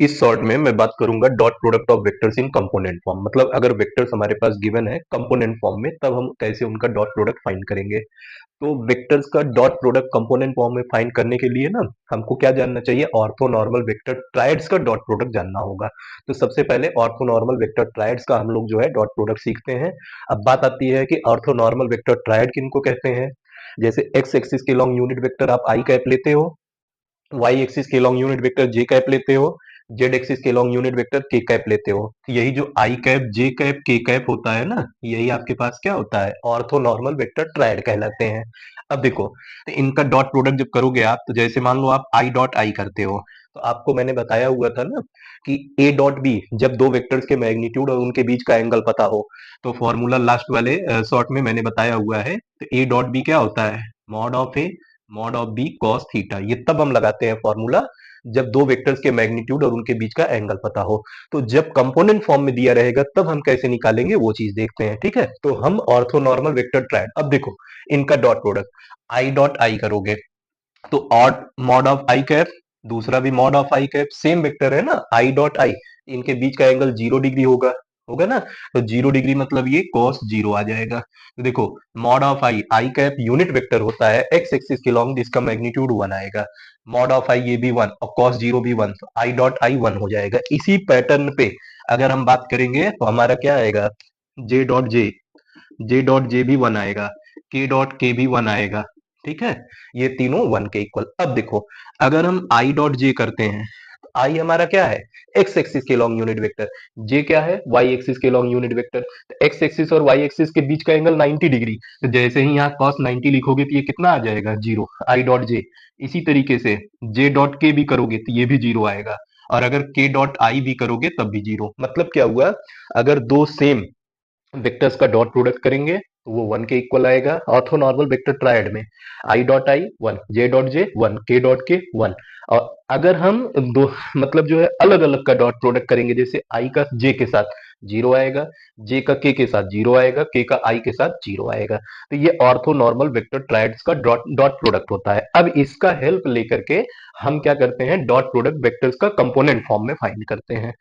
इस शॉर्ट में मैं बात करूंगा dot product of vectors in component form. मतलब अगर वेक्टर्स हमारे पास गिवन है कंपोनेंट फॉर्म में, तब हम कैसे उनका डॉट प्रोडक्ट फाइंड करेंगे। तो वेक्टर्स का डॉट प्रोडक्ट कंपोनेंट फॉर्म में फाइंड करने के लिए ना हमको क्या जानना चाहिए, ऑर्थोनॉर्मल वेक्टर ट्रायड्स का डॉट प्रोडक्ट जानना होगा। तो सबसे पहले ऑर्थोनॉर्मल वेक्टर ट्रायड्स का हम लोग जो है डॉट प्रोडक्ट सीखते हैं। अब बात आती है कि ऑर्थोनॉर्मल वेक्टर ट्रायड किनको कहते हैं। जैसे एक्स एक्सिस के लॉन्ग यूनिट वेक्टर आप आई कैप लेते हो, वाई एक्सिस के लॉन्ग यूनिट वेक्टर जे कैप लेते हो, जेड एक्सिस के लॉन्ग यूनिट वेक्टर के कैप लेते हो। तो यही जो आई कैप जे कैप के कैप होता है ना, यही आपके पास क्या होता है, ऑर्थोनॉर्मल वेक्टर ट्रायड कहलाते हैं। अब देखो, तो इनका डॉट प्रोडक्ट जब करोगे आप, तो जैसे मान लो आप आई डॉट आई करते हो, तो आपको मैंने बताया हुआ था ना कि ए डॉट बी, जब दो वेक्टर्स के मैग्नीट्यूड और उनके बीच का एंगल पता हो, तो फॉर्मूला लास्ट वाले शॉर्ट में मैंने बताया हुआ है। तो ए डॉट बी क्या होता है, mod of A mod of B cos theta. ये तब हम लगाते हैं फॉर्मूला जब दो वेक्टर्स के मैग्नीट्यूड और उनके बीच का एंगल पता हो। तो जब कंपोनेंट फॉर्म में दिया रहेगा तब हम कैसे निकालेंगे वो चीज देखते हैं, ठीक है। तो हम ऑर्थोनॉर्मल वेक्टर ट्रायड, अब देखो इनका dot product I dot I करोगे, तो odd mod of I cap, दूसरा भी mod of I cap, same vector है ना आई डॉट आई, इनके बीच का एंगल 0 डिग्री होगा, होगा ना। तो 0 डिग्री मतलब ये cos 0 आ जाएगा। तो देखो, mod of I, I cap unit vector होता है एक्स एक्सिस के लॉन्ग, जिसका मैग्नीट्यूड 1 आएगा। मॉड ऑफ आई ये भी 1 और cos 0 भी 1, तो आई डॉट आई 1 हो जाएगा। इसी पैटर्न पे अगर हम बात करेंगे तो हमारा क्या आएगा, J dot J, J dot J भी 1 आएगा, के डॉट के भी 1 आएगा, ठीक है। ये तीनों 1 के इक्वल। अब देखो, अगर हम आई डॉट जे करते हैं, तो आई हमारा क्या है, एक्स एक्सिस के लॉन्ग यूनिट वेक्टर, जे क्या है, वाई एक्सिस के लॉन्ग यूनिट वेक्टर। तो एक्स एक्सिस और वाई एक्सिस के बीच का एंगल 90 डिग्री, तो जैसे ही यहाँ cos 90 लिखोगे तो ये कितना आ जाएगा, 0, आई डॉट जे। इसी तरीके से जे डॉट के भी करोगे तो ये भी 0 आएगा, और अगर के डॉट आई भी करोगे तब भी 0। मतलब क्या हुआ, अगर दो सेम वेक्टर्स का डॉट प्रोडक्ट करेंगे तो वो 1 के इक्वल आएगा। ऑर्थोनॉर्मल वेक्टर ट्रायड में I dot I 1, J dot J 1, के डॉट के 1। और अगर हम दो मतलब जो है अलग अलग का डॉट प्रोडक्ट करेंगे, जैसे आई का जे के साथ 0 आएगा, जे का के साथ 0 आएगा, के का आई के साथ 0 आएगा। तो ये ऑर्थोनॉर्मल वेक्टर ट्रायड्स का डॉट डॉट प्रोडक्ट होता है। अब इसका हेल्प लेकर के हम क्या करते हैं, डॉट प्रोडक्ट वेक्टर्स का कंपोनेंट फॉर्म में फाइंड करते हैं।